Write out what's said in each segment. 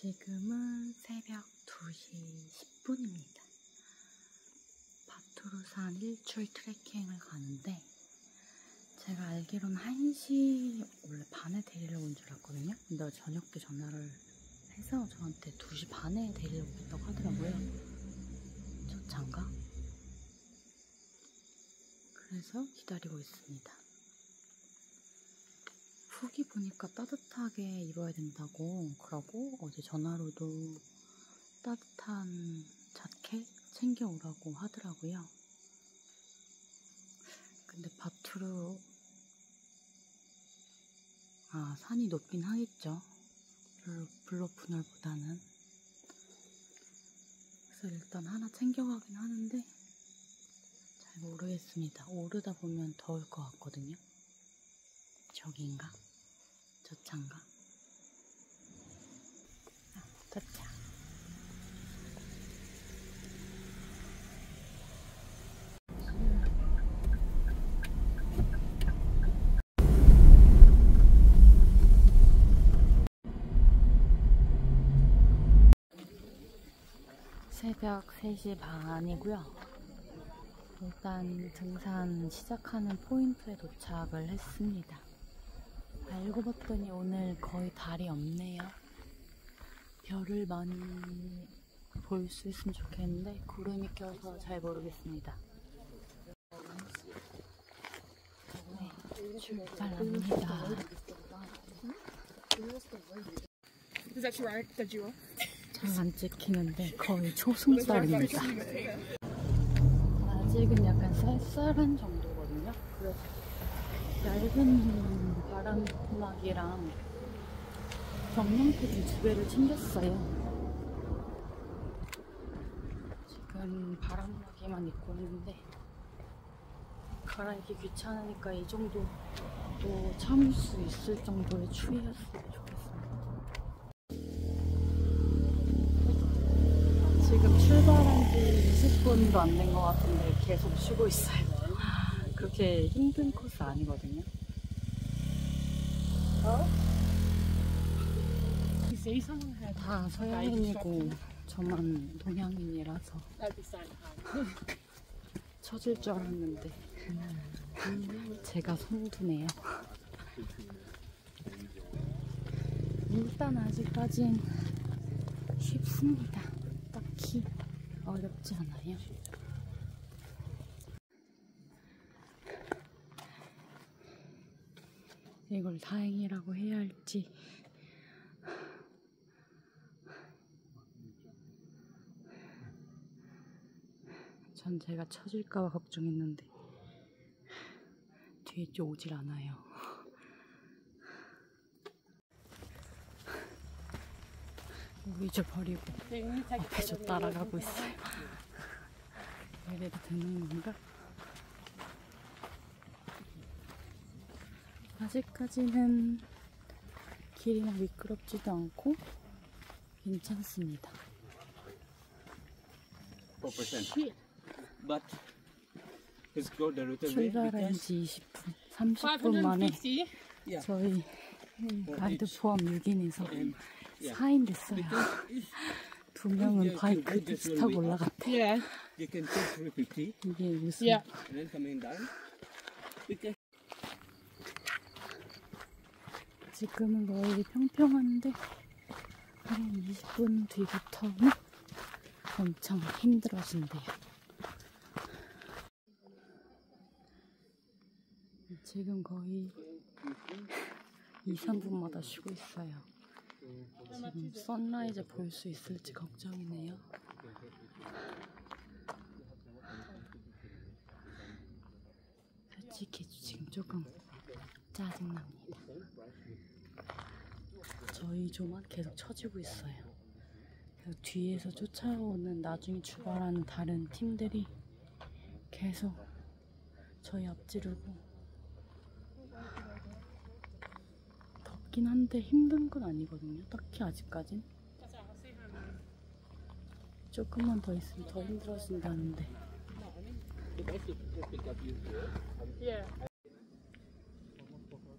지금은 새벽 2시 10분입니다. 바투르산 일출 트레킹을 가는데 제가 알기로는 1시 원래 반에 데리러 온 줄 알았거든요. 근데 저녁때 전화를 해서 저한테 2시 반에 데리러 오겠다고 하더라고요. 저 차인가? 그래서 기다리고 있습니다. 후기 보니까 따뜻하게 입어야 된다고 그러고 어제 전화로도 따뜻한 자켓 챙겨오라고 하더라고요. 근데 바투르 산이 높긴 하겠죠. 블로푸널보다는. 그래서 일단 하나 챙겨가긴 하는데 잘 모르겠습니다. 오르다 보면 더울 것 같거든요. 저기인가? 저 차인가? 저 차. 새벽 3시 반이고요. 일단 등산 시작하는 포인트에 도착을 했습니다. 알고 봤더니 오늘 거의 달이 없네요. 별을 많이 볼 수 있으면 좋겠는데 구름이 껴서 잘 모르겠습니다. 네, 출발합니다. 잘 안 찍히는데 거의 초승달입니다. 아직은 약간 쌀쌀한 정도거든요. 그래서 얇은 바람막이랑 병명패딩 2개를 챙겼어요. 지금 바람막이만 입고 있는데 갈아입기 귀찮으니까 이 정도 또 참을 수 있을 정도의 추위였으면 좋겠습니다. 지금 출발한 지 20분도 안 된 것 같은데 계속 쉬고 있어요. 그렇게 힘든 코스 아니거든요. 다 서양인이고 저만 동양인이라서 처질 줄 알았는데 제가 손드네요. 일단 아직까진 쉽습니다. 딱히 어렵지 않아요. 이걸 다행이라고 해야 할지 전 제가 처질까봐 걱정했는데 뒤에 쪽 오질 않아요. 우리 잊어버리고 앞에 저 따라가고 있어요. 이래도 되는 건가? 아직까지는 길이 막 미끄럽지도 않고 괜찮습니다. 4%. But it's good the route 출발한 지 20분, 30분 만에 저희 가이드 포함 6인에서 4인 됐어요. 2명은 바이크 택시 타고 올라갔대. 이게 무슨 지금은 거의 평평한데 한 20분 뒤부터는 엄청 힘들어진대요. 지금 거의 2~3분마다 쉬고 있어요. 지금 선라이즈 볼 수 있을지 걱정이네요. 솔직히 지금 조금 짜증납니다. 저희 조만 계속 처지고 있어요. 그래서 뒤에서 쫓아오는 나중에 출발하는 다른 팀들이 계속 저희 앞지르고 덥긴 한데 힘든 건 아니거든요. 딱히 아직까진. 조금만 더 있으면 더 힘들어진다는데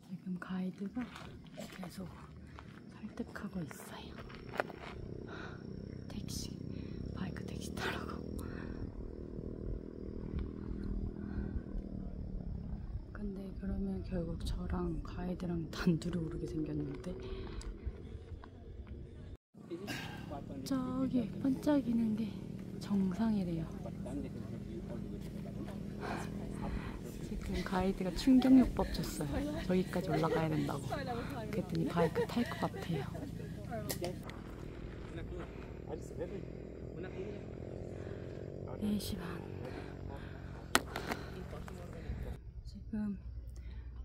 지금 가이드가 계속 설득하고 있어요. 택시, 바이크 택시 타라고. 근데 그러면 결국 저랑 가이드랑 단둘이 오르게 생겼는데 저기 반짝이는 게 정상이래요. 지금 가이드가 충격요법 줬어요. 저기까지 올라가야 된다고. 그랬더니 바이크 탈 것 같아요. 4시 반. 지금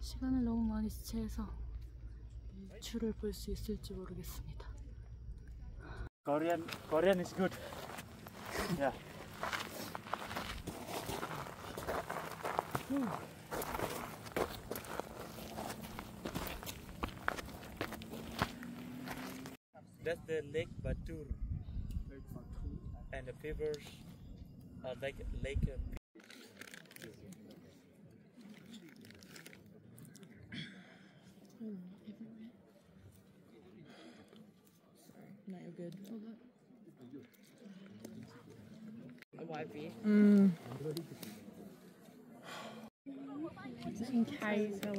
시간을 너무 많이 지체해서 일출을 볼 수 있을지 모르겠습니다. Korean is good. Yeah. That's the Lake Batur. And the rivers are like Lake. No, you're good. A wifey. Just in case. It's a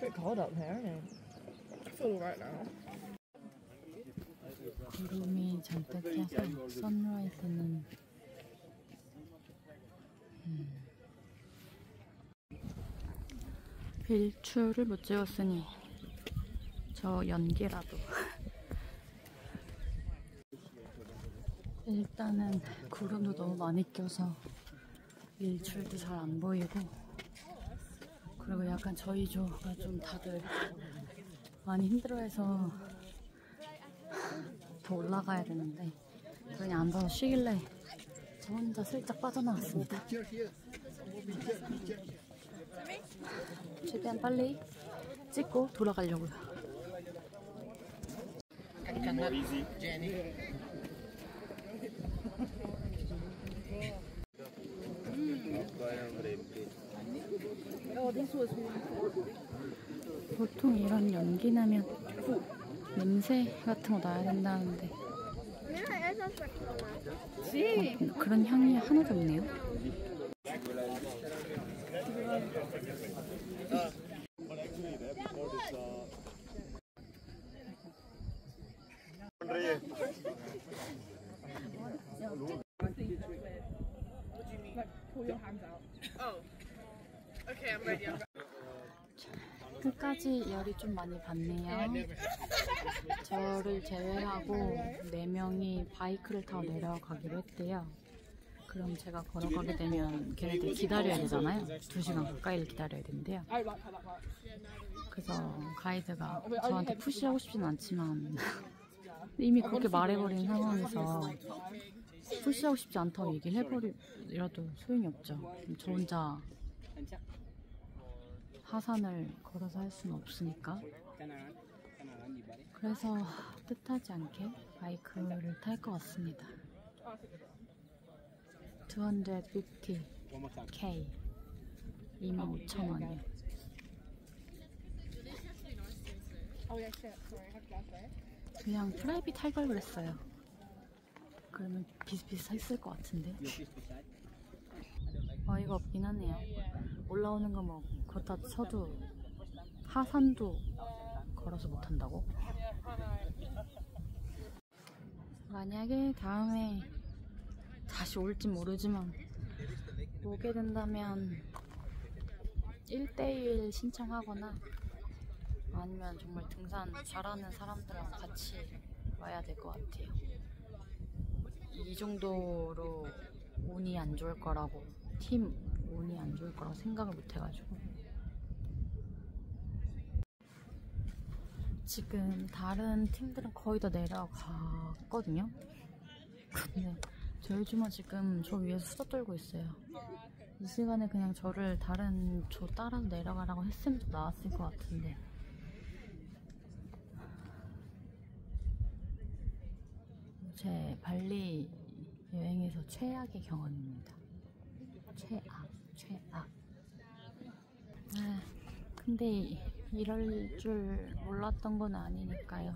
bit cold up there, isn't it? I feel alright now. 구름이 잔뜩 껴서 선라이즈는 일출을 못 찍었으니 저 연기라도 일단은 구름도 너무 많이 껴서 일출도 잘 안 보이고, 그리고 약간 저희 조가 좀 다들 많이 힘들어해서 더 올라가야 되는데 그냥 앉아서 쉬길래 저 혼자 슬쩍 빠져나왔습니다. 최대한 빨리 찍고 돌아가려고요. More easy. 보통 이런 연기 나면 냄새 같은 거 나야 된다는데 그런 향이 하나도 없네요. 끝까지 열이 좀 많이 받네요. 저를 제외하고 4명이 바이크를 타고 내려가기로 했대요. 그럼 제가 걸어가게 되면 걔네들 기다려야 되잖아요. 2시간 가까이를 기다려야 된대요. 그래서 가이드가 저한테 푸시하고 싶진 않지만 이미 그렇게 말해버린 상황에서 푸시하고 싶지 않다고 얘기를 해버리라도 소용이 없죠. 저 혼자 하산을 걸어서 할 수는 없으니까. 그래서 뜻하지 않게 바이크를 탈 것 같습니다. 250K 25,000원이요. 그냥 프라이빗 할 걸 그랬어요. 그러면 비슷비슷했을 것 같은데. 어이가 없긴 하네요. 올라오는 거 뭐 그렇다 쳐도 하산도 걸어서 못한다고? 만약에 다음에 다시 올진 모르지만 오게 된다면 1대1 신청하거나 아니면 정말 등산 잘하는 사람들랑 같이 와야 될 것 같아요. 이 정도로 운이 안 좋을 거라고, 팀 운이 안 좋을 거라고 생각을 못 해가지고. 지금 다른 팀들은 거의 다 내려갔거든요. 근데 저희 조만 지금 저 위에서 수다 떨고 있어요. 이 시간에 그냥 저를 다른 조 따라서 내려가라고 했으면 좀 나았을 것 같은데. 제 발리 여행에서 최악의 경험입니다. 최악. 근데 이럴 줄 몰랐던 건 아니니까요.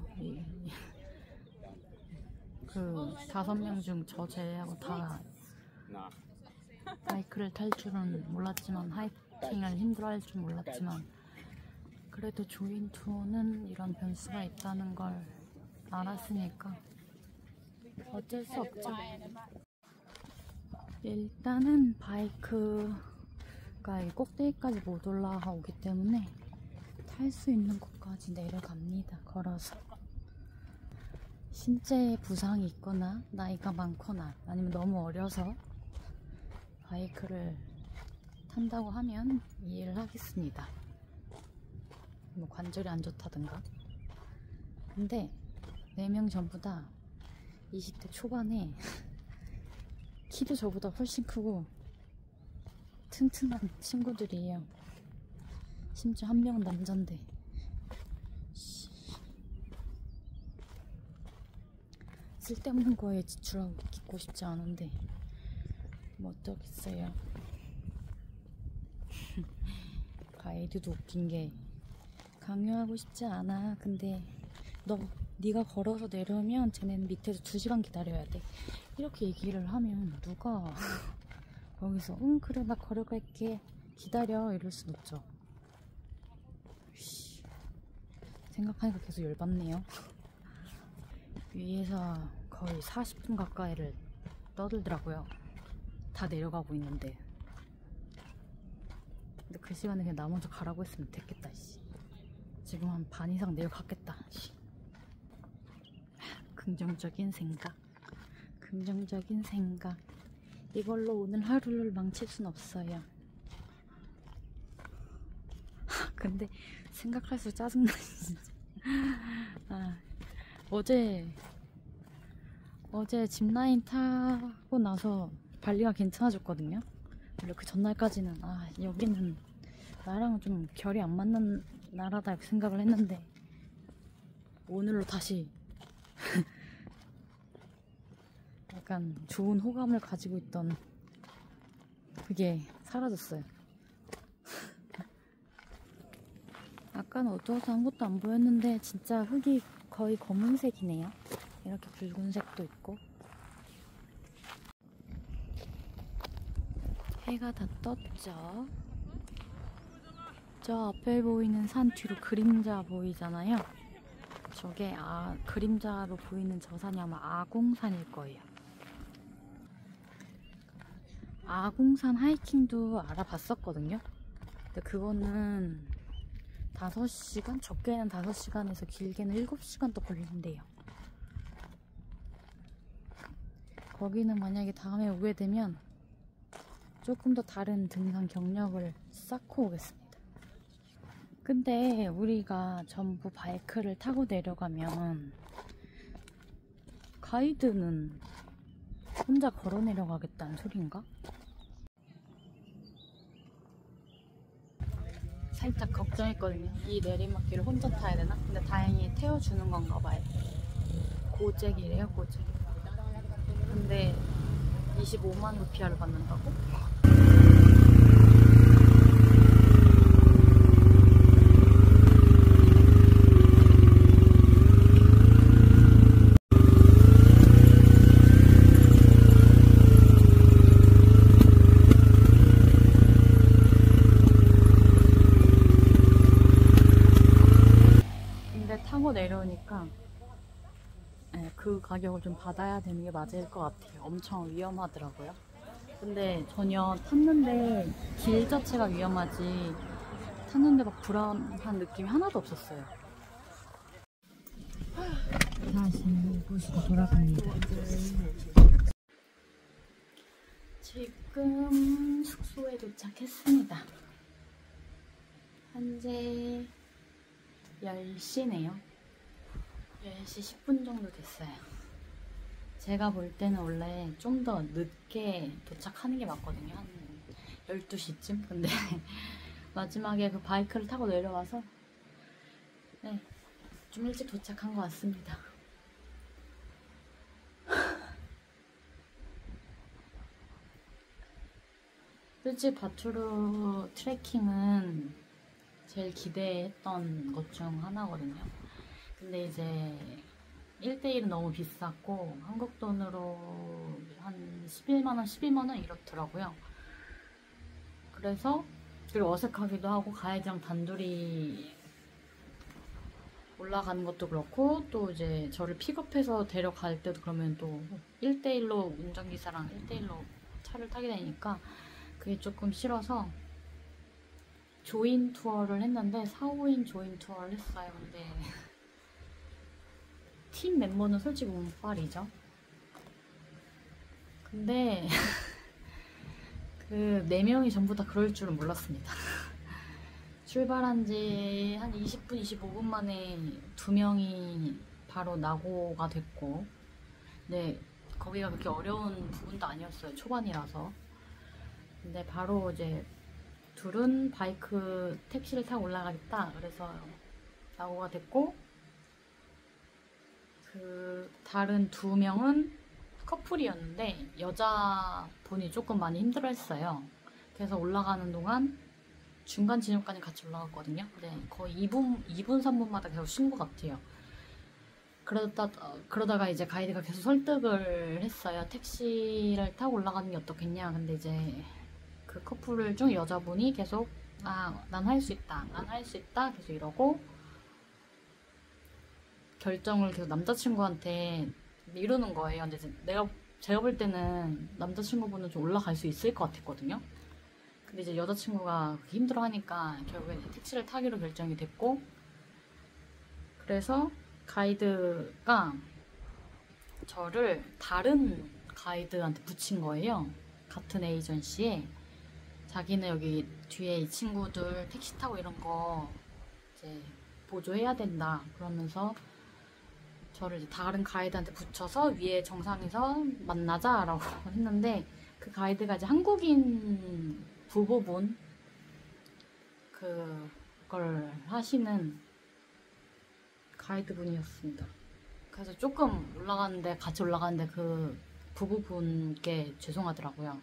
그 5명 중 저 제외하고 다 바이크를 탈 줄은 몰랐지만, 하이킹을 힘들어할 줄 몰랐지만, 그래도 조인 투어는 이런 변수가 있다는 걸 알았으니까 어쩔 수 없죠. 일단은 바이크가 이 꼭대기까지 못 올라오기 때문에 탈 수 있는 곳까지 내려갑니다. 걸어서. 신체 부상이 있거나 나이가 많거나 아니면 너무 어려서 바이크를 탄다고 하면 이해를 하겠습니다. 뭐 관절이 안 좋다든가. 근데 4명 전부 다 20대 초반에 키도 저보다 훨씬 크고 튼튼한 친구들이에요. 심지어 한 명은 남잔데. 쓸데없는 거에 지출하고 싶지 않은데 뭐 어쩌겠어요. 가이드도 웃긴 게 강요하고 싶지 않아. 근데 네가 걸어서 내려오면 쟤네는 밑에서 2시간 기다려야 돼. 이렇게 얘기를 하면 누가 거기서 응 그래 나 걸어갈게 기다려 이럴 순 없죠. 생각하니까 계속 열받네요. 위에서 거의 40분 가까이를 떠들더라고요. 다 내려가고 있는데. 근데 그 시간에 그냥 나 먼저 가라고 했으면 됐겠다. 지금 한 반 이상 내려갔겠다. 긍정적인 생각. 긍정적인 생각. 이걸로 오늘 하루를 망칠 순 없어요. 근데 생각할수록 짜증나 진짜. 어제 짚라인 타고 나서 발리가 괜찮아졌거든요. 원래 그 전날까지는 여기는 나랑 좀 결이 안 맞는 나라다 이렇게 생각을 했는데 오늘로 다시 약간 좋은 호감을 가지고 있던 그게 사라졌어요. 아까는 어두워서 아무것도 안 보였는데 진짜 흙이 거의 검은색이네요. 이렇게 붉은색도 있고. 해가 다 떴죠. 저 앞에 보이는 산 뒤로 그림자 보이잖아요. 저게 그림자로 보이는 저 산이 아마 아공산일 거예요. 아공산 하이킹도 알아봤었거든요. 근데 그거는 5시간? 적게는 5시간에서 길게는 7시간 또 걸린대요. 거기는 만약에 다음에 오게 되면 조금 더 다른 등산 경력을 쌓고 오겠습니다. 근데 우리가 전부 바이크를 타고 내려가면 가이드는 혼자 걸어 내려가겠다는 소린가? 살짝 걱정했거든요. 이 내리막길을 혼자 타야 되나? 근데 다행히 태워주는 건가 봐요. 고잭이래요, 고잭. 근데 25만 루피아를 받는다고? 타고 내려오니까 그 가격을 좀 받아야 되는 게 맞을 것 같아요. 엄청 위험하더라고요. 근데 전혀 탔는데 길 자체가 위험하지 탔는데 막 불안한 느낌이 하나도 없었어요. 다시 이곳으로 돌아갑니다. 지금 숙소에 도착했습니다. 현재 10시네요. 10시 10분 정도 됐어요. 제가 볼 때는 원래 좀 더 늦게 도착하는 게 맞거든요. 한 12시쯤? 근데 마지막에 그 바이크를 타고 내려와서 좀 일찍 도착한 것 같습니다. 솔직히 바투르 트레킹은 제일 기대했던 것 중 하나거든요. 근데 이제 1대1은 너무 비쌌고 한국 돈으로 한 11만원, 12만원 이렇더라고요. 그래서 되게 어색하기도 하고 가이드랑 단둘이 올라가는 것도 그렇고 또 이제 저를 픽업해서 데려갈 때도 그러면 또 1대1로 운전기사랑 1대1로 차를 타게 되니까 그게 조금 싫어서 조인 투어를 했는데 4, 5인 조인 투어를 했어요. 근데 팀 멤버는 솔직히 운빨이죠. 근데 그 4명이 전부 다 그럴 줄은 몰랐습니다. 출발한 지 한 20분, 25분 만에 2명이 바로 낙오가 됐고, 근데 거기가 그렇게 어려운 부분도 아니었어요. 초반이라서. 근데 바로 이제 둘은 바이크 택시를 타고 올라가겠다 그래서 낙오가 됐고, 그 다른 2명은 커플이었는데 여자분이 조금 많이 힘들어했어요. 그래서 올라가는 동안 중간 지점까지 같이 올라갔거든요. 근데 거의 2분, 3분마다 계속 쉰 것 같아요. 그러다가 이제 가이드가 계속 설득을 했어요. 택시를 타고 올라가는 게 어떻겠냐. 근데 이제 그 커플 중 여자분이 계속 난 할 수 있다, 난 할 수 있다 계속 이러고 결정을 계속 남자친구한테 미루는 거예요. 근데 제가 볼 때는 남자친구분은 좀 올라갈 수 있을 것 같았거든요. 근데 이제 여자친구가 힘들어 하니까 결국에 택시를 타기로 결정이 됐고, 그래서 가이드가 저를 다른 가이드한테 붙인 거예요. 같은 에이전시에. 자기는 여기 뒤에 이 친구들 택시 타고 이런 거 이제 보조해야 된다 그러면서 저를 이제 다른 가이드한테 붙여서 위에 정상에서 만나자라고 했는데, 그 가이드가 이제 한국인 부부분 그걸 하시는 가이드분이었습니다. 그래서 조금 같이 올라가는데 그 부부분께 죄송하더라고요.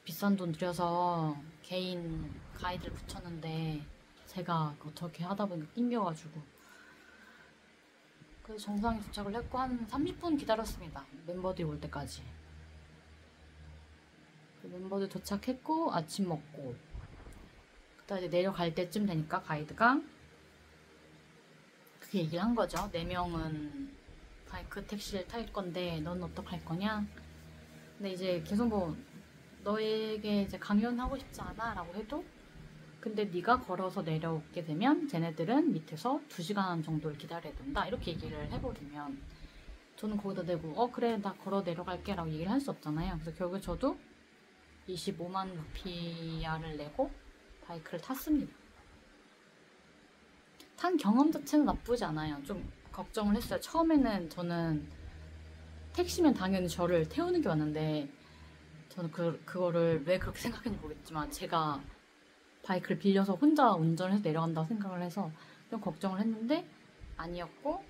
비싼 돈 들여서 개인 가이드를 붙였는데 제가 어떻게 하다 보니까 낑겨가지고, 그래서 정상에 도착을 했고 한 30분 기다렸습니다. 멤버들이 올 때까지. 멤버들 도착했고 아침 먹고, 그다음 이제 내려갈 때쯤 되니까 가이드가 그렇게 얘기를 한 거죠. 4명은 바이크 택시를 탈 건데 넌 어떡할 거냐. 근데 이제 계속 너에게 이제 강연하고 싶지 않아 라고 해도, 근데 네가 걸어서 내려오게 되면 쟤네들은 밑에서 2시간 정도를 기다려야 된다 이렇게 얘기를 해버리면 저는 거기다 대고 그래 나 걸어 내려갈게 라고 얘기를 할 수 없잖아요. 그래서 결국에 저도 25만 루피아를 내고 바이크를 탔습니다. 탄 경험 자체는 나쁘지 않아요. 좀 걱정을 했어요. 처음에는 저는 택시면 당연히 저를 태우는 게 맞는데, 저는 그거를 왜 그렇게 생각했는지 모르겠지만 제가 바이크를 빌려서 혼자 운전해서 내려간다고 생각을 해서 좀 걱정을 했는데 아니었고,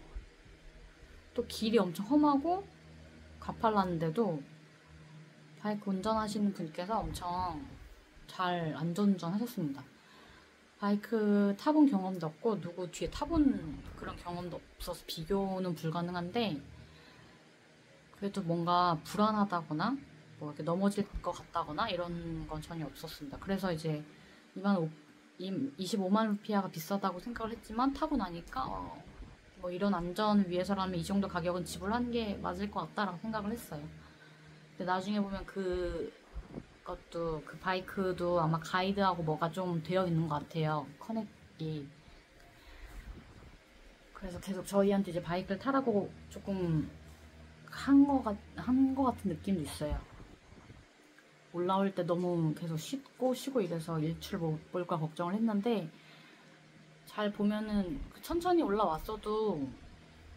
또 길이 엄청 험하고 가팔랐는데도 바이크 운전하시는 분께서 엄청 잘 안전운전 하셨습니다. 바이크 타본 경험도 없고 누구 뒤에 타본 그런 경험도 없어서 비교는 불가능한데, 그래도 뭔가 불안하다거나 뭐 이렇게 넘어질 것 같다거나 이런 건 전혀 없었습니다. 그래서 이제 25만 루피아가 비싸다고 생각을 했지만 타고 나니까 뭐 이런 안전을 위해서라면 이 정도 가격은 지불하는 게 맞을 것 같다라고 생각을 했어요. 근데 나중에 보면 그 바이크도 아마 가이드하고 뭐가 좀 되어 있는 것 같아요. 커넥이. 그래서 계속 저희한테 이제 바이크를 타라고 조금 한 거 같은 느낌도 있어요. 올라올 때 너무 계속 쉬고 이래서 일출 못 볼까 걱정을 했는데, 잘 보면은 천천히 올라왔어도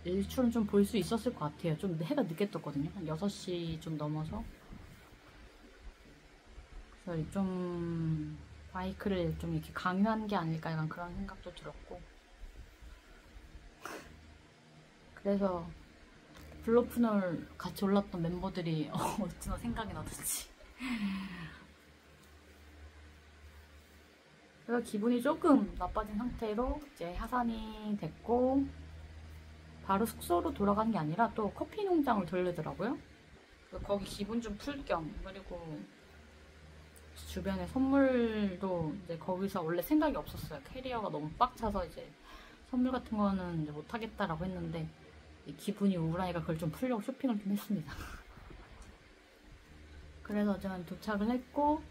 일출은 좀 볼 수 있었을 것 같아요. 좀 해가 늦게 떴거든요. 한 6시 좀 넘어서. 그래서 좀 바이크를 좀 이렇게 강요한 게 아닐까 약간 그런 생각도 들었고, 그래서 블로프널 같이 올랐던 멤버들이 어찌나 생각이 나든지 그래서 기분이 조금 나빠진 상태로 이제 하산이 됐고, 바로 숙소로 돌아간 게 아니라 또 커피 농장을 들르더라고요. 그래서 거기 기분 좀 풀 겸, 그리고 주변에 선물도 이제 거기서 원래 생각이 없었어요. 캐리어가 너무 빡 차서 이제 선물 같은 거는 이제 못 하겠다라고 했는데, 기분이 우울하니까 그걸 좀 풀려고 쇼핑을 좀 했습니다. 그래서 어제는 도착을 했고,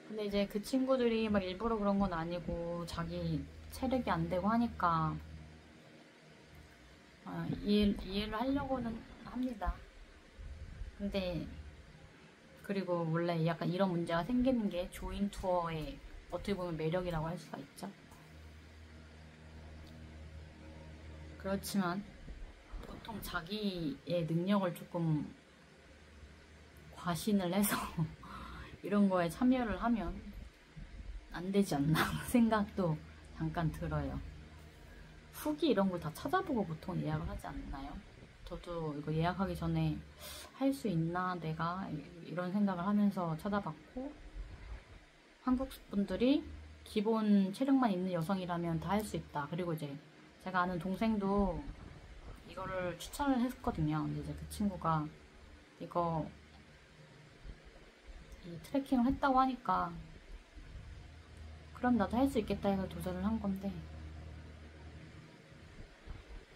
근데 이제 그 친구들이 막 일부러 그런 건 아니고 자기 체력이 안 되고 하니까 이해를 하려고는 합니다. 근데 그리고 원래 약간 이런 문제가 생기는 게 조인 투어의 어떻게 보면 매력이라고 할 수가 있죠. 그렇지만 보통 자기의 능력을 조금 과신을 해서 이런 거에 참여를 하면 안 되지 않나 생각도 잠깐 들어요. 후기 이런 걸 다 찾아보고 보통 예약을 하지 않나요? 저도 이거 예약하기 전에 할 수 있나 내가 이런 생각을 하면서 찾아봤고, 한국 분들이 기본 체력만 있는 여성이라면 다 할 수 있다. 그리고 이제 제가 아는 동생도 이거를 추천을 했거든요. 근데 이제 그 친구가 이거 이 트레킹을 했다고 하니까 그럼 나도 할 수 있겠다 해서 도전을 한 건데,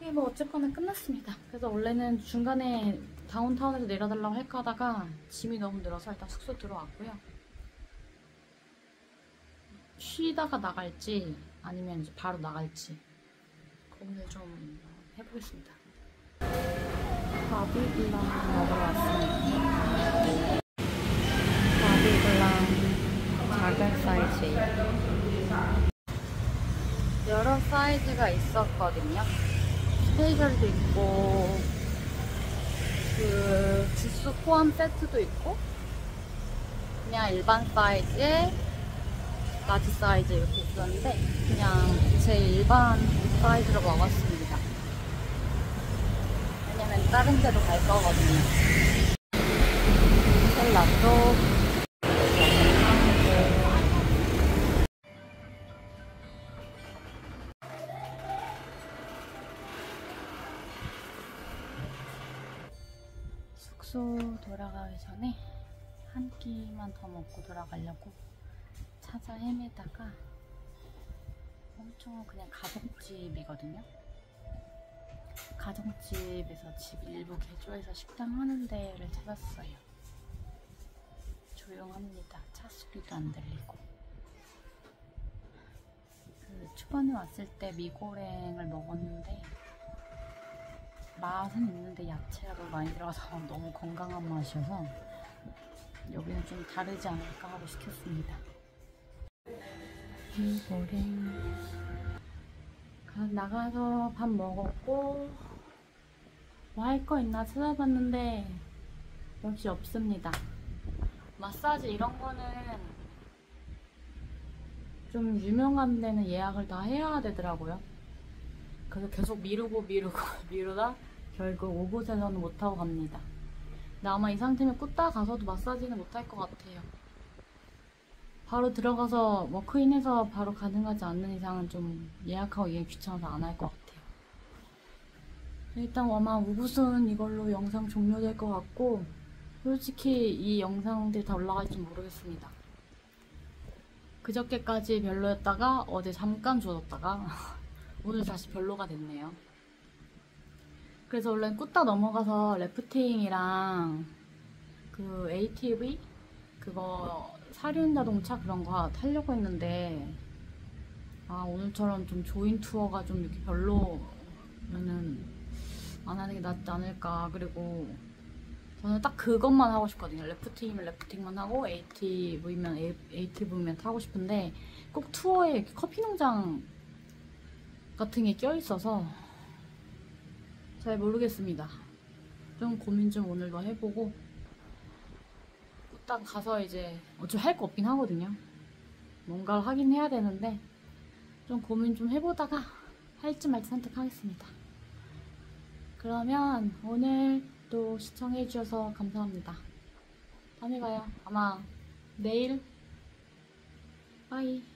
이게 뭐 어쨌거나 끝났습니다. 그래서 원래는 중간에 다운타운에서 내려달라고 할까 하다가 짐이 너무 늘어서 일단 숙소 들어왔고요. 쉬다가 나갈지 아니면 이제 바로 나갈지 고민을 좀 해보겠습니다. 바비블랑 먹으러 왔습니다. 바비블랑 작은 사이즈예요. 여러 사이즈가 있었거든요. 스페셜도 있고 그 주스 포함 세트도 있고 그냥 일반 사이즈에 라지 사이즈 이렇게 있었는데 그냥 제일 일반 사이즈로 먹었습니다. 왜냐면 다른 데도 갈 거거든요. 샐러드 숙소 돌아가기 전에 한 끼만 더 먹고 돌아가려고 찾아 헤매다가 엄청 그냥 가정집이거든요. 가정집에서 집 일부 개조해서 식당 하는 데를 찾았어요. 조용합니다. 차 소리도 안 들리고. 그 초반에 왔을 때 미고랭을 먹었는데 맛은 있는데 야채가 너무 많이 들어가서 너무 건강한 맛이어서 여기는 좀 다르지 않을까 하고 시켰습니다. 미고랭 나가서 밥 먹었고 뭐 할 거 있나 찾아봤는데 역시 없습니다. 마사지 이런 거는 좀 유명한 데는 예약을 다 해야 되더라고요. 그래서 계속 미루다 결국 오곳에서는 못하고 갑니다. 근데 아마 이 상태면 꾸따 가서도 마사지는 못할 것 같아요. 바로 들어가서 워크인해서 바로 가능하지 않는 이상은 좀 예약하고 이게 귀찮아서 안 할 것 같아요. 일단 아마 우붓은 이걸로 영상 종료될 것 같고, 솔직히 이 영상들이 다 올라갈지 모르겠습니다. 그저께까지 별로였다가 어제 잠깐 좋아졌다가 오늘 다시 별로가 됐네요. 그래서 원래 꾸따 넘어가서 래프팅이랑 그 ATV 그거 사륜 자동차 그런 거 타려고 했는데 오늘처럼 좀 조인 투어가 좀 이렇게 별로면은 안 하는 게 낫지 않을까. 그리고 저는 딱 그것만 하고 싶거든요. 래프팅이면 래프팅만 하고 ATV면 ATV면 타고 싶은데 꼭 투어에 커피 농장 같은 게 껴있어서 잘 모르겠습니다. 좀 고민 좀 오늘도 해보고 딱 가서 이제 어차피 할 거 없긴 하거든요. 뭔가를 하긴 해야 되는데 좀 고민 좀 해보다가 할지 말지 선택하겠습니다. 그러면 오늘 또 시청해주셔서 감사합니다. 다음에 봐요. 아마 내일 바이.